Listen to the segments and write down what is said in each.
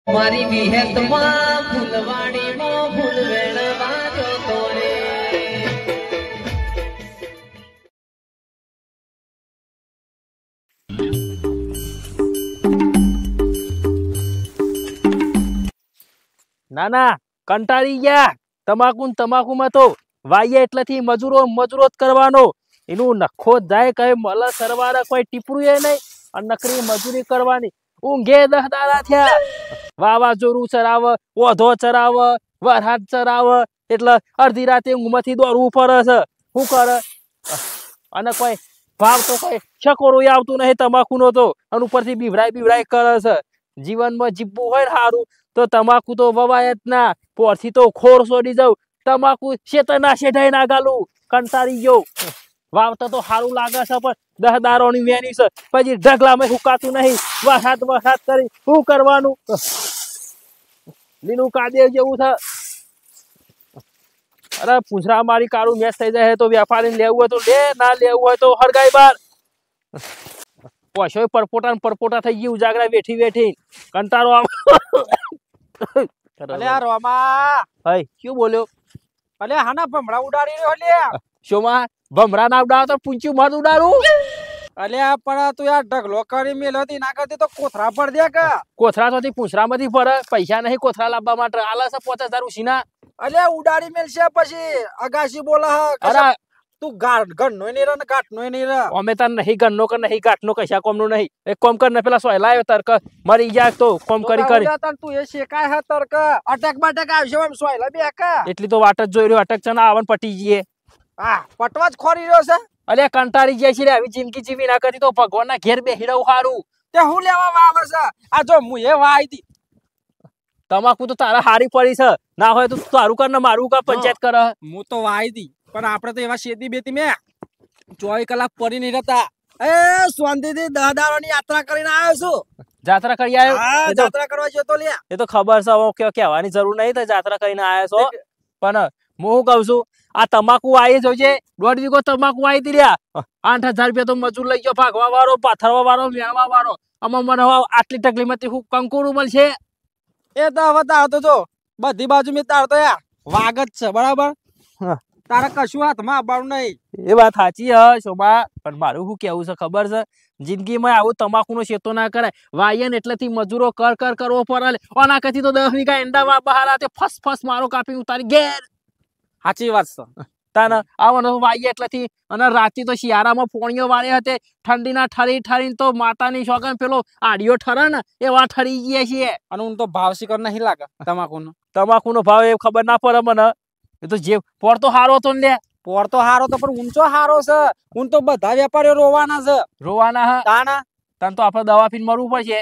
મારી વિહેતમાં ફૂલવાડીમાં ફૂલ વેણવા જોતો રે ના ના કંટાળી ગયા તમાકુમાં તો વાઈએ એટલેથી મજૂરો જ કરવાનો એનું નખો જાય કઈ મલ સરવાળા કોઈ ટીપરું એ નહીં અને નકરી મજૂરી કરવાની ઊંઘે 10 દાડા થયા વાવાઝોડું ચરાવ ઓધો ચરાવ વરસાદ ચરાવ એટલે અડધી રાતે ઊંઘમાંથી દોડવું પડે છે શું કરે અને કોઈ ભાવ તો કોઈ છકોરું આવતું નહીં તમાકુનો તો અને ઉપરથી બીવરાય કરે છે જીવનમાં જીવવું હોય ને સારું તો તમાકુ તો વવાય જ ના પોરથી તો ખોર છોડી જાઉં તમાકુ શેતરના શેઠાઈ ના ગાલું કંટાળી ગયો વાવતા તો સારું લાગે છે પણ 10 દારોની વેની છે પછી ઢગલામાં હુકાતું નહીં વરસાદ કરી શું કરવાનું લીલું કાદેવ જેવું છે અરે પૂછરા મારી કાળું મેચ થઈ જાય તો વેપારી લેવું હોય તો લે ના લેવું હોય તો હરગાઈ બાર પોછોય પરપોટા થઈ ગયું ઉજાગરા વેઠી કંટાળો અલે આ રોમા હઈ શું બોલ્યો અલે હાના ભમરા ઉડાડી રહ્યો લે શોમાં ભમરા ના ઉડાડો તો પૂંચ્યું મત ઉડાડું અલે આ પણ તું યાર ઢગલો કરી મેલતી ના કરતી તો કોથરા પર દે કે કોથરા તો પૂંછરામાંથી ફરે પૈસા નહીં કોથરા લાવવા માટે આલે છે 5000 ઉસીના અલે ઉડાડી મેલશે પછી અગાસી બોલા અરે તું ઘરનો નહીં રે ને ઘાટનો નહીં રે અમે તાર નહીં ગણનો કે નહીં ઘાટનો કશા કોમનો નહીં એક કોમ કર ને પેલા સોયલા આવ્યો તરક મરી ગયા તો કોમ કરી તું એ શેકાય હે તરક અટક બટક આવશે એમ સોયલા બે કે એટલી તો વાટ જ જોઈ રહ્યો અટક છે ને આવન પટી જઈએ હા પટવા જ ખોરી રહ્યો છે અલે કંટાળી જાય છે રે આવી જિંદગી જીવી ના કરી તો ભગવાનના ઘેર બેહી રહું હારું તે હું લેવા વાવે છે આ જો હું એ વાઈ દી તમાકુ તો તારા હારી પડી છે ના હોય તો તારું કર ને મારું કા પંચાયત કર હું તો વાઈ દી પણ આપણે તો એવા શેતી બેતી મે 24 કલાક પડી નહીં રહેતા એ શાંતિથી 10 દાડાની યાત્રા કરીને આવ્યો છું જાત્રા કરી આવ્યો હા યાત્રા કરવા જો તો લે એ તો ખબર છે કહેવાની જરૂર નહીં તો જાત્રા કરીને આવ્યો છો પણ હું કહું છું આ તમાકુ આવી જોજે 1.5 વીઘો તમાકુ આવી તી રહ્યા 8000 રૂપિયા તો મજૂર લઈ ગયો ભાગવા વાળો પાથરવા વાળો વેણવા વાળો આમાં મને આટલી તકલીફમાંથી હું કંકુરું મળશે એ તો હવે તારતો જો બધી બાજુ મેં તારતો યાર વાગ જ છે બરાબર તારે કશું હાથમાં આવવાનું નહીં એ વાત સાચી હ શોભા પણ મારું શું કેવું છે ખબર છે જિંદગીમાં આવું તમાકુનો શેતો ના કરાય વાયન એટલેથી મજૂરો કરવો પડે ઓના કથી તો 10 વીઘા એંડા બહાર આતે ફસ મારો કાપી ઉતારી ઘેર સાચી વાત છે તાને આવવાનો વાય એટલેથી અને રાતે તો શિયાળામાં પોણીઓ વાળે હતી ઠંડીના ઠરીને તો માતાની શોગન પેલો આડિયો ઠરે ને એવા ઠરી ગયા છીએ અને હું તો ભાવ શિકર નહીં લાગે તમાકુનો ભાવ એ ખબર ના પડે મને એ તો જે પોર તો હારો તો લે પોર તો હારો તો પણ ઊંચો હારો છે હું તો બધા વેપારીઓ રોવાના હા તાના તને તો આપણે દવા પીને મરવું પડશે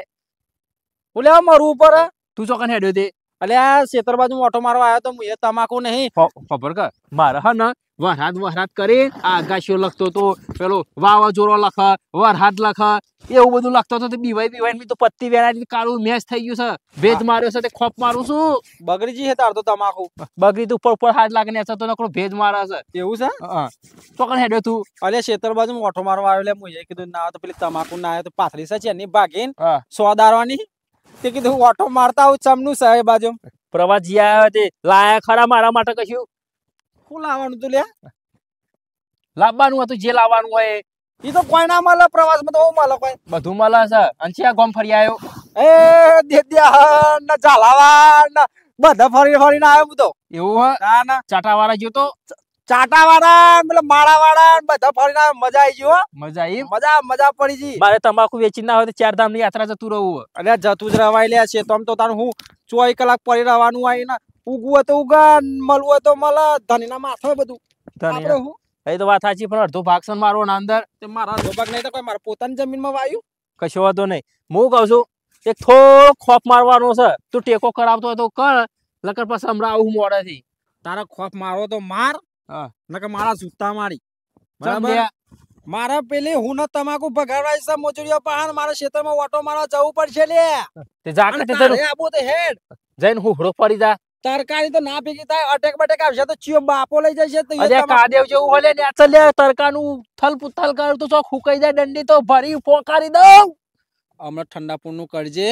બોલે મરવું પડે તું ચોકન હેડ્યો તે અલે આ ખેતર બાજુ ઓટો મારવા આવ્યો તો એ તમાકુ નહીં ખબર કે મારે હા ને વરસાદ કરી આગાશીઓ લખતો તો પેલો વાવાઝોડો લખ વરસાદ લખ એવું બધું લખતો હતો બીવાઈ તો પત્તી વેરાની કાળું મેચ થઈ ગયું છે ભેજ માર્યો છે તે ખોપ મારું છું બગડી છે તાર તો તમાકુ બગડી તો ઉપર હાથ લાગે ને તો નકરો ભેજ મારે છે એવું છે તો કણ હેડ્યો તું અલે ખેતર બાજુ ઓટો મારવા આવ્યો મુએ કીધું ના તો પેલી તમાકુ ના આવે તો પાથરી છે એની ભાગીને 100 દારવાની તે કીધું ઓટો મારતા આવું ચમનું છે એ બાજુ પ્રવાસ જ્યાં તે લાયા ખરા મારા માટે કશું શું લાવવાનું તું લે લાવવાનું હતું જે લાવવાનું હોય એ તો કોઈ ના મળે પ્રવાસમાં તો મળે કોઈ બધું મળે છે અને છે ગોમ ફરી આવ્યો એ દેદ્યા ના ઝાલાવા બધા ફરીને આવ્યો હું તો એવું હ ના ચાટાવાળા ગયો તો ચાટાવાળા પેલા માળાવાળા બધા ફરીને મજા આવી ગયો મજા પડી ગઈ મારે તમાકુ વેચી ના હોય તો 4 ધામની યાત્રા જતું રહું અલ્યા જતું જ રવાય લે છે તમ તો તારું હું 24 કલાક પડી રહેવાનું હોય ને ઉગવું હોય તો ઉગા મળવું હોય તો મળે ધનીના માથે બધું આપણે હું એ તો વાત સાચી પણ અડધો ભાગ છે મારો ના અંદર તે મારા અડધો ભાગ નહીં તો કોઈ મારા પોતાની જમીનમાં વાયું કશો વાંધો નહીં હું કહું છું એક થોડો ખોફ મારવાનો છે તું ટેકો કરાવતો હોય તો કર લકર પછી હમણાં આવું મોડેથી તારા ખોફ મારો તો માર નકર મારા જૂતા મારી બરાબર મારા પેલી હું ન તમાકુ ભગાડવાય છે મોજડીઓ પહાણ મારા ખેતરમાં ઓટો મારવા જવું પડશે લે તે જાકટ તે આબો તે હેડ જઈને હું હળો પડી જા તરકારી તો ના ભેગી થાય અટેક બટેક આવશે તો ચિયો બાપો લઈ જશે તો અરે કાદેવ જેવું હોલે ને ચાલ લે તરકાનું થલપુથલ કર તો ચોક હુકાઈ જાય દંડી તો ભરી પોકારી દઉં હમણાં ઠંડા પૂરનું કરજે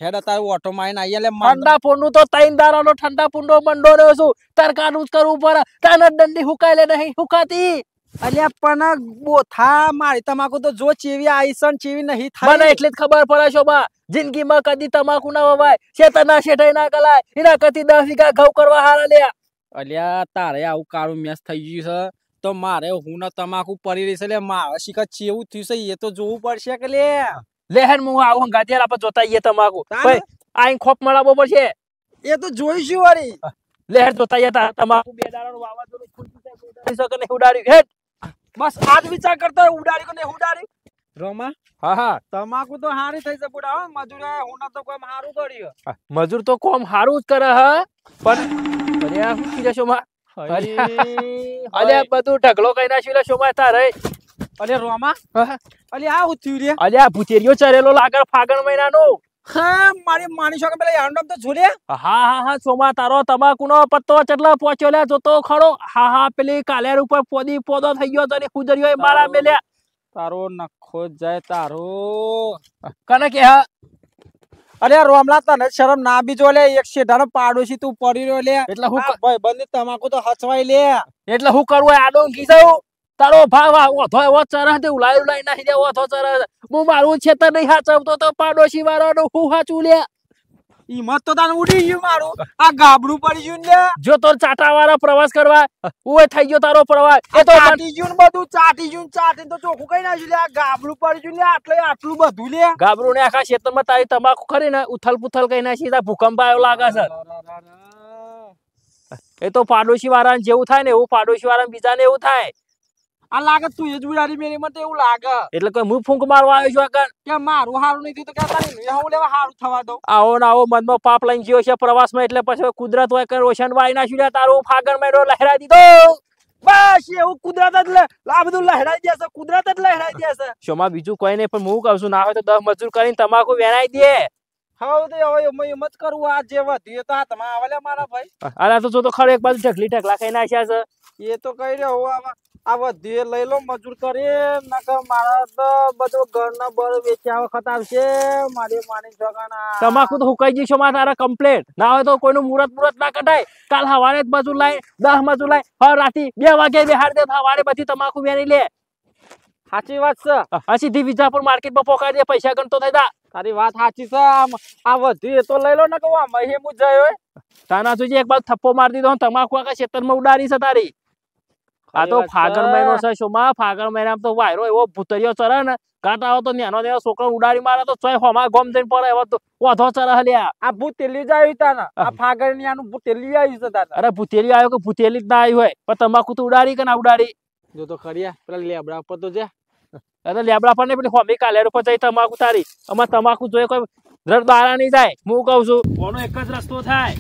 હેડ તારું ઓટો મારીને આઈએ લે ઠંડા પૂંડું તો 3 દારાનો ઠંડા પૂંડો મંડો રહ્યો છું તરકાનું જ કરવું પડે તાને દંડી હુકાય લે નહીં હુકાતી અલ્યા પણ બોથા મારી તમાકુ તો જો ચેવી આઈસન ચેવી નહીં મને થાય એટલી જ ખબર પડે છો બા જિંદગીમાં કદી તમાકુ ના વવાય શેતરના શેઠાઈ ના કલાય એના કદી 10 વીઘા ઘઉં કરવા હારા લે અલ્યા તારે આવું કાળું મેસ થઈ ગયું છે તો મારે હું ને તમાકુ પડી રહી છે લે મારે શીખર ચેવું થયું છે એ તો જોવું પડશે કે લે લેહન હું આવું ગાંઠિયા આપણે જોતા આઈએ તમાકુ તાને? ભાઈ આઈ ખોપ મળાવો પડશે એ તો જોઈશું વળી લેહર જોતા આઈએ તા તમાકુ 2 દારાનું વાવાઝોડું ફૂટી શકે ને ઉડાડ્યું હેડ બસ આજ વિચાર કરતો હોય, ઉડાડી કે નહીં ઉડાડી રોમા હા હા તમાકુ તો હારી થઈ છે બુડા હો મજૂરે હું તો કોઈ હારું કર્યું મજૂર તો કોમ હારું જ કરે હ પણ અરે આ શું કીધા છો માં અલ્યા બધું ઢગલો કઈ નાખ્યું લે છો માં તારે અલે રોમા હા. અલે આ હું થયું રે અલ્યા ભૂતેરિયો ચરેલો લાગર ફાગણ મહિનાનો હા મારી માની છો કે પેલા યાંડમ તો જોલે હા હા હા સોમા તારો તમાકુનો પત્તો ચટલા પહોંચ્યો લે જોતો ખરો હા હા પેલી કાલેર ઉપર પોદો થઈ ગયો તને કુદરિયો એ મારા મેલ્યા તારો નખો જાય તારો કને કે હા અરે રોમલા તને શરમ ના બીજો લે એક શેઢાનો પાડોશી તું પડી રહ્યો લે એટલે હું ભાઈ બંને તમાકુ તો હચવાઈ લે એટલે હું કરવું આડો ઘીસાઉ તારો ભાવ ઓથો એવો ચરહ તે ઉલાઈ નાખી દે ઓથો ચરહ હું મારું છેતર નહીં હાચવતો તો પાડોશી વાળાનો હું હાચું લે ઈમત તો તાને ઉડી ગયું મારું આ ગાબડું પડી ગયું લે જો તો ચાટા વાળા પ્રવાસ કરવા ઓય થઈ ગયો તારો પ્રવાસ એ તો ચાટી ગયું ને બધું ચાટી ગયું ચાટી તો ચોખ્ખું કઈ નાખ્યું લે આ ગાબડું પડી ગયું લે આટલે આટલું બધું લે ગાબરું ને આખા ક્ષેત્રમાં તારી તમાકુ ખરી ને ઉથલ પુથલ કઈ નાખી તા ભૂકંપ આવ્યો લાગે છે એ તો પાડોશી વાળાને જેવું થાય ને એવું પાડોશી વાળાને બીજાને એવું થાય આ લાગે તું એ જ ઉડાડી મેલી મને એવું લાગે એટલે કોઈ હું ફૂંક મારવા આવ્યો છું આગળ કે મારું હારું નહીં થયું તો કે તારી હું લેવા હારું થવા દઉં આવો ને આવો મનમાં પાપ લઈને ગયો છે પ્રવાસમાં એટલે પછી કુદરત હોય કે રોશન વાળી નાખ્યું લે તારું ફાગણ મહિનો લહેરાઈ દીધો બસ એવું કુદરત જ આ બધું લહેરાઈ દેશે કુદરત જ લહેરાઈ દેશે શોમાં બીજું કોઈ નહીં પણ હું કહું છું ના હોય તો 10 મજૂર કરીને તમાકુ વેરાઈ દે હવે તો હવે એમ જ કરવું આ જે વધ્યું તો હાથમાં આવે લે મારા ભાઈ અરે તો જો તો ખરો એક બાજુ ઢગલા ખાઈ નાખ્યા છે એ તો કઈ રહ્યો આ વધ્યું લઈ લો મજૂર કરી નકર મારા તો બધું ઘરના બર વેચ્યા વખત આવશે મારી માની જગાના તમાકુ તો હુકાઈ જઈશો માં તારા કમ્પ્લેટ ના હોય તો કોઈનું મુરત ના કઢાય કાલ હવારે જ મજૂર લાય 10 મજૂર લાય હવે રાતી 2 વાગે બિહાર દે હવારે બધી તમાકુ વેરી લે સાચી વાત છે આ સીધી વિજાપુર માર્કેટમાં પોકાડી દે પૈસા ગણતો થઈ જા તારી વાત સાચી છે આ વધ્યું એ તો લઈ લો ને કે આ મહી મુ જાય તાના જોજે એક બાજુ થપ્પો મારી દીધો તમાકુ આખા ક્ષેત્રમાં ઉડાડી છે તારી આ તો ફાગણ મહિનો છે શોમાં ફાગણ મહિનામાં તો વાયરો એવો ભૂતરિયો ચરે ને કાંટા આવો તો નેનો છોકરો ઉડાડી મારે તો ચોય હોમાં ગોમ જઈને પડે એવો તો ઓધો ચરે લ્યા આ ભૂતેલી જ આવ્યું તાને આ ફાગણ ની આનું ભૂતેલી આવ્યું છે તાને અરે ભૂતેલી આવ્યો કે ભૂતેલી જ ના આવી હોય પણ તમાકુ તો ઉડાડી કે ના ઉડાડી જો તો ખરી પેલા લેબડા ઉપર તો જા અરે લેબડા પર ને પેલી હોમી કાલેર ઉપર જઈ તમાકુ તારી અમાર તમાકુ જોઈએ કોઈ રડ દારા નહીં જાય હું કહું છું કોનો એક જ રસ્તો થાય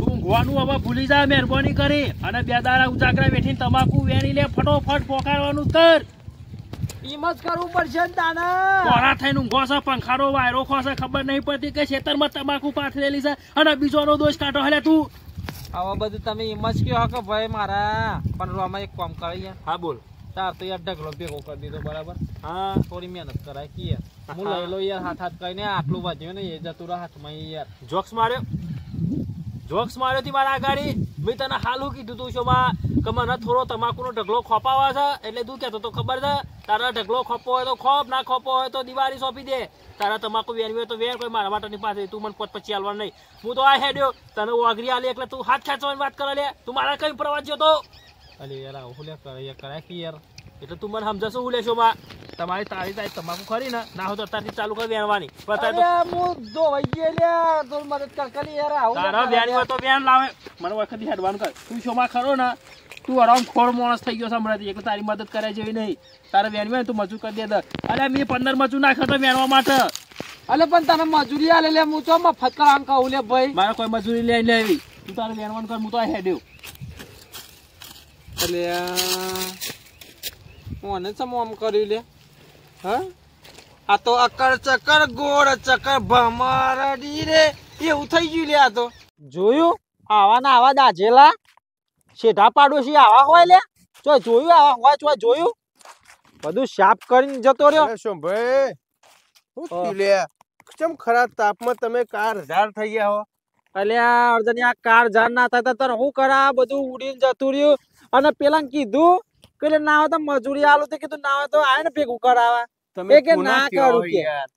ઊંઘવાનું હવે ભૂલી જા મહેરબાની કરી અને 2 દાડા ઉજાગરા બેઠીને તમાકુ વેરી લે ફટોફટ પોકારવાનું કર ઈમ જ કરવું પડશે ને તાને કોરા થઈને ઊંઘો છે પંખાનો વાયરો ખોસે ખબર નહીં પડતી કે ખેતરમાં તમાકુ પાથરેલી છે અને બીજોનો દોષ કાઢો હલે તું આવા બધું તમે ઈમ જ કયો કે ભાઈ મારા પણ રોમાં એક કામ કરી યાર હા બોલ તાર તો યાર ઢગલો ભેગો કરી દીધો બરાબર હા થોડી મહેનત કરાય કે યાર હું લઈ લો યાર હાથ કઈને આટલું વધ્યું ને એ જતું રહે હાથમાં યાર જોક્સ માર્યો તી મારા ગાડી મેં તને હાલ હું કીધું તું શોમાં કે મને થોડો તમાકુનો ઢગલો ખોપાવા છે એટલે તું કહેતો તો ખબર છે તારા ઢગલો ખોપો હોય તો ખોપ ના ખોપો હોય તો દિવાળી સોંપી દે તારા તમાકુ વેરવી હોય તો વેર કોઈ મારા માટે ની પાસે તું મને પોત પછી હાલવા નહીં હું તો આ હેડ્યો તને ઓગરી આલી એટલે તું હાથ ખેંચવાની વાત કરે લે તું મારા કઈ પ્રવાસ જતો અલે યાર આવું લે કરાય કે યાર એટલે તું મને સમજશો હું લેશો માં તમારી તારી તમાકુ ખરી ને ના હોય તો અત્યારથી ચાલુ કરી વેણવાની તારા વેણી હોય તો વેણ લાવે મને વખત હેડવાનું કર તું શોમાં ખરો ને તું આરામ ખોર માણસ થઈ ગયો સાંભળાતી એટલે તારી મદદ કરે જેવી નહીં તારે વેણવી હોય તું મજૂર કરી દે અરે મેં 15 મજૂર નાખ્યો તો વેણવા માટે અલે પણ તને મજૂરી આલે લે હું તો મફત કરામ કહું લે ભાઈ મારે કોઈ મજૂરી લઈ લેવી તું તારે વેણવાનું કર હું તો હેડ્યો અલે મને સમ આમ કર્યું લે હા આ તો અકર ચકર ગોળ ચકર ભમરડી રે એવું થઈ ગયું લે આ તો જોયું આવા ના આવા દાજેલા શેઠા પાડોશી આવા હોય લે જો જોયું આવા હોય જો જોયું બધું સાફ કરીને જતો રહ્યો શું ભાઈ શું થયું લે ચમ ખરા તાપમાં તમે કાર ઝાર થઈ ગયા હો. અલ્યા અર્જનિયા કાર જાન ના થાય તો હું કરા બધું ઉડીને જતું રહ્યું અને પેલા કીધું કે ના હોય તો મજૂરી આલું તો કીધું ના હોય તો આય ને ભેગું કરાવા તમે એ કે કોના ના કયો કરું કે યાર.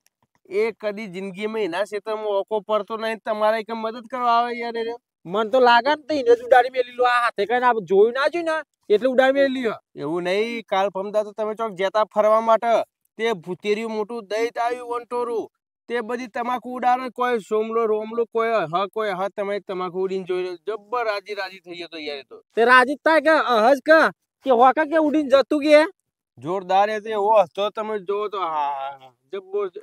એ કદી જિંદગીમાં એના ક્ષેત્રમાં ઓકો પડતો નહીં તમારે કે મદદ કરવા આવે યાર એ. મને તો લાગે ને તો એને જ ઉડાડી મેલી લો આ હાથે કઈ આ જોયું ના જોયું ને એટલે ઉડાડી મેલી લ્યો. એવું નહીં, કાલ ફમતા તો તમે ચોક જતા ફરવા માટે તે ભૂતેર્યું મોટું દહીં આવ્યું વંટોરું તે બધી તમાકુ ઉડાડે, કોઈ સોમલો રોમલો કોઈ કોઈ તમે તમાકુ ઉડીને જોઈ લો. જબ્બર રાજી રાજી થઈ ગયો તો યાર એ તો. તે રાજી થાય કે કે હોકા કે ઉડીને જતું કે જોરદાર એ તો એવો હસતો તમે જોવો તો હા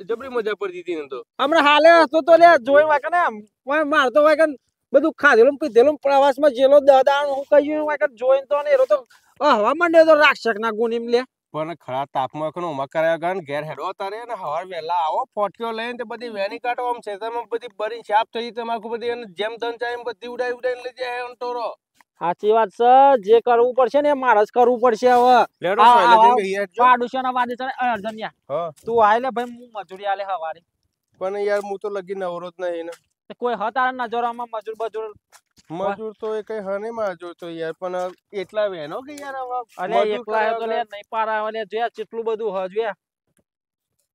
જબરી મજા પડતી હતી ને તો. હમણાં હાલે હતો તો લે જોઈ વાકે ને કોઈ મારતો હોય કે બધું ખાધેલું પીધેલું પ્રવાસમાં જેલો દાદા હું કહ્યું વાકે જોઈને તો ને એરો તો હવા માંડ્યો તો રાક્ષક ના ગુણીમ લે. પણ ખરા તાપમાં કનો ઉમા કરાયા ગણ ઘેર હેડો તારે ને હવાર વેલા આવો ફોટક્યો લઈને તે બધી વેની કાઢો આમ છે તમે બધી બરી છાપ થઈ તમાકુ બધી અને જેમ દન ચાય એમ બધી ઉડાઈ ઉડાઈને લઈ જાય અંટોરો. સાચી વાત છે, જે કરવું પડશે ને મારે જ કરવું પડશે હવે. લેડો સોયલે જેમ યાર જો. પાડુશના વાદે ચડે અર્જન્યા હા તું આય લે ભાઈ હું મજૂરી આલે હવારે. પણ યાર હું તો લગી નવરો જ નહીં ને. કોઈ તારા નજરમાં મજૂર તો એ કઈ હને માં જોતો યાર, પણ એટલા વેનો કે યાર હવે અરે એકલા તો લે નહીં પારા લે જોયા કેટલું બધું હ જોયા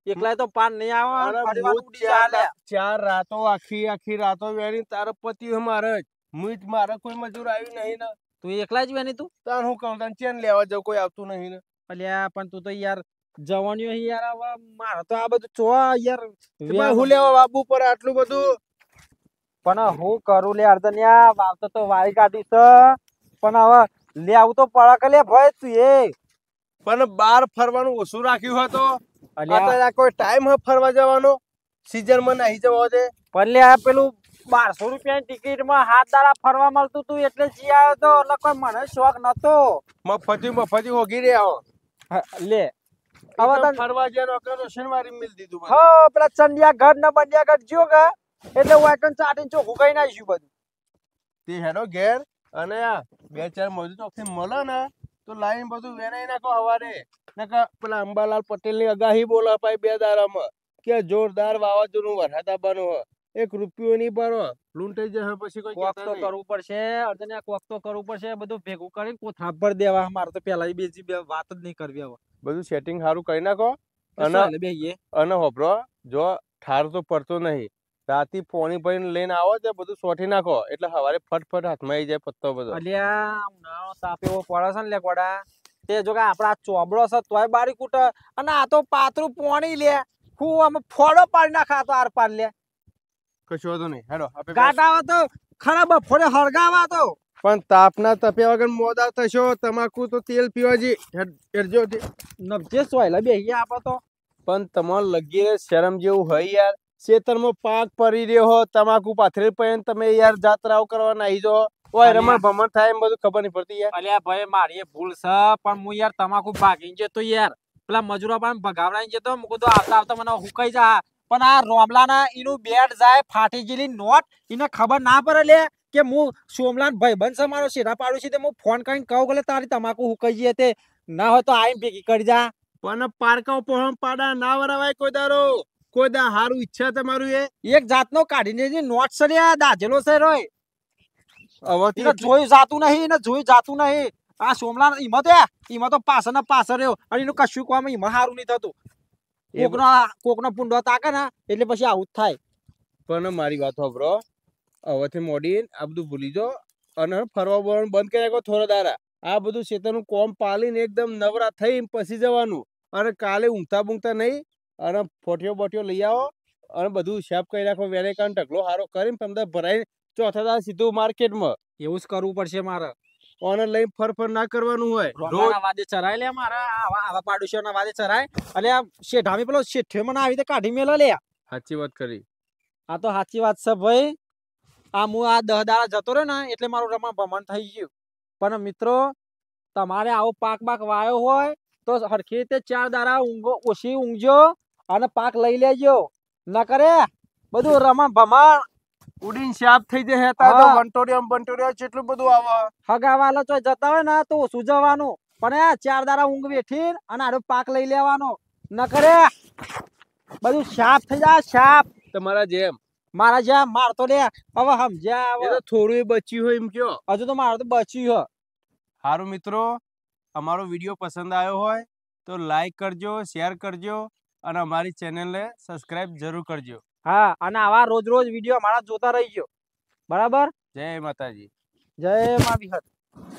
એકલા તો પાન નહીં આવે પરિવાર ઉડી ચાલે. ચાર રાતો આખી રાતો વેણી તારો પતિ મારે જ મુઈ મારે કોઈ મજૂર આવ્યું નહીં ને. તું એકલા જ વેની તું તાર હું કહું તને ચેન લેવા જાવ કોઈ આવતું નહીં ને. અલ્યા પણ તું તો યાર જવાનીઓ યાર હવે મારે તો આ બધું ચો યાર હું લેવા બાબુ પર આટલું બધું. પણ હું કરું લે અર્જન્યા વાવતો તો વાળી કાઢી છે પણ હવે લેવું તો પડે કે લે ભાઈ તું એ. પણ બાર ફરવાનું ઓછું રાખ્યું હતો. અલ્યા કોઈ ટાઈમ હ ફરવા જવાનો સીઝન માં નહીં જવો છે. પણ લે આ પેલું 1200 રૂપિયાની ટિકિટ માં 7 દાડા ફરવા મળતું તું એટલે જી આવ્યો તો એટલે કોઈ મને શોખ નતો. મફતી હોગી રહ્યા લે હવે તને ફરવા જવાનો કરો શનિવારે મિલ દીધું. હા પેલા ચંડિયા ગઢ ને બંડિયા ગઢ જ્યો કે એટલે વાકન ચાટીને ચોખ્ખું કઈ નાખ્યું બધું. તે હેડો ઘેર અને આ 2-4 મજૂર ચોકથી મળે ને તો લાઈન બધું વેનાઈ નાખો હવારે. નકા પેલા અંબાલાલ પટેલ ની આગાહી બોલા પાઈ 2 દાડામાં કે જોરદાર વાવાઝોડું વરસાદ આવવાનું હ. 1 રૂપિયો નહીં ભરો લૂંટાઈ જશે પછી કોઈ કોક તો કરવું પડશે અર્જન્યા કોક તો કરવું પડશે બધું ભેગું કરીને કોથા પર દેવા. મારે તો પેલા બે વાત જ નહીં કરવી હવે. બધું સેટિંગ સારું કરી નાખો અને હોભરો જો ઠાર તો પડતો નહીં. રાતી પોણી ભરીને લઈને આવો તો બધું સોટી નાખો એટલે સવારે ફટફટ હાથમાં આવી જાય પત્તો બધો. અલ્યા ઉનાળો તાપ એવો પડે છે ને લે ગોડા તે જો કે આપડા ચોબડો છે તોય બારી કૂટે અને આ તો પાતરું પોણી લે હું આમ ફોડો પાડી નાખા તો આર પાર લે કશું વાંધો નહીં હેડો ગાટાવા તો ખરાબ ફોડે હરગાવા તો. પણ તાપના તપ્યા વગર મોડા થશો. તમાકુ તો તેલ પીવાજી હેડજો નબજે સોયલા બેહી આપો તો. પણ તમારે લગીને શરમ જેવું હોય યાર. ખેતરમાં પાક પડી રહ્યો હો તમાકુ પાથરેલ પડીને તમે યાર જાત્રાઓ કરવા નાહી જો ઓય રમણ ભમણ થાય એમ બધું ખબર નહીં પડતી યાર. અલ્યા ભાઈ મારી ભૂલ છે પણ હું યાર તમાકુ ભાગીને જતો યાર પેલા મજૂરો પણ ભગાવડાઈને જતો મુકું તો આવતા આવતા મને હુકાઈ જા. પણ આ રોમલાના એનું બેટ જાય ફાટી ગયેલી નોટ એને ખબર ના પડે લે કે હું સોમલાન ભાઈબંધ છે મારો શેરા પાડું છે તે હું ફોન કરીને કહું કે તારી તમાકુ હુકાઈ જઈએ તે ના હોય તો આઈને ભેગી કરી જા. પણ પારકા pohon પાડા ના વરાવાય કોઈ દારો. કોઈ દા હારું ઈચ્છા તમારું એ એક જાતનો કાઢીને જે નોટ છે રે દાજેલો છે રોય હવે જોઈ જાતું નહીં ને જોઈ જાતું નહીં. આ સોમલા ઈમાં તો પાછળ પાછળ રહ્યો અને એનું કશું કામ ઈમાં હારું નહીં થતું. કોકનો પુંડો તાકે ને એટલે પછી આવું જ થાય. પણ મારી વાત સાંભળો હવેથી મોડી આ બધું ભૂલી જો અને ફરવા બરવાનું બંધ કરી નાખો થોડા દાડા. આ બધું ખેતરનું કોમ પાલીને એકદમ નવરા થઈ પછી જવાનું અને કાલે ઊંઘતા બૂંઘતા નહીં અને ફોટીઓ બોટીઓ લઈ આવો અને બધું હિસાબ કરી નાખો. વેરેકાન ઢગલો હારો કરીને તમને ભરાઈ ચોથા દાડા સીધું માર્કેટમાં. એવું જ કરવું પડશે મારે. ઓને લઈને ફર ના કરવાનું હોય. રોમલાના વાદે ચરાય લે મારે આવા પાડોશીઓના વાદે ચરાય અને આ શેઠામી પેલો શેઠે મને આવી રીતે કાઢી મેલો લે. સાચી વાત કરી. આ તો સાચી વાત છે ભાઈ. આ હું આ 10 દાડા જતો રહ્યો ને એટલે મારું રમણ ભમણ થઈ ગયું. પણ મિત્રો તમારે આવો પાક બાક વાયો હોય તો હરખી રીતે 4 દાડા ઓછી ઊંઘજો અને પાક લઈ લેજો. ન કરે બધું રમણ ભમણ ઉડીન શાપ થઈ જાય તા તો વંટોરિયમ જેટલું બધું આવે. હગાવાલા તો જતા હોય ને તો ઓછું જવાનું પણ 4 દાડા ઊંઘ બેઠી અને આડો પાક લઈ લેવાનો. ન કરે બધું શાપ થઈ જાય શાપ. તમારા જેમ. મારા જ્યાં મારતો લે હવે સમજ્યા એ હવે તો થોડું બચ્યું હોય એમ કયો. હજુ તો મારો તો બચ્યું હ. સારું મિત્રો, અમારો વિડીયો પસંદ આવ્યો હોય તો લાઈક કરજો, શેર કરજો અને અમારી ચેનલને સબસ્ક્રાઇબ જરૂર કરજો. હા, અને આવા રોજ રોજ વિડીયો મારા જોતા રહીજો. બરાબર. જય માતાજી. જય મા વિહત.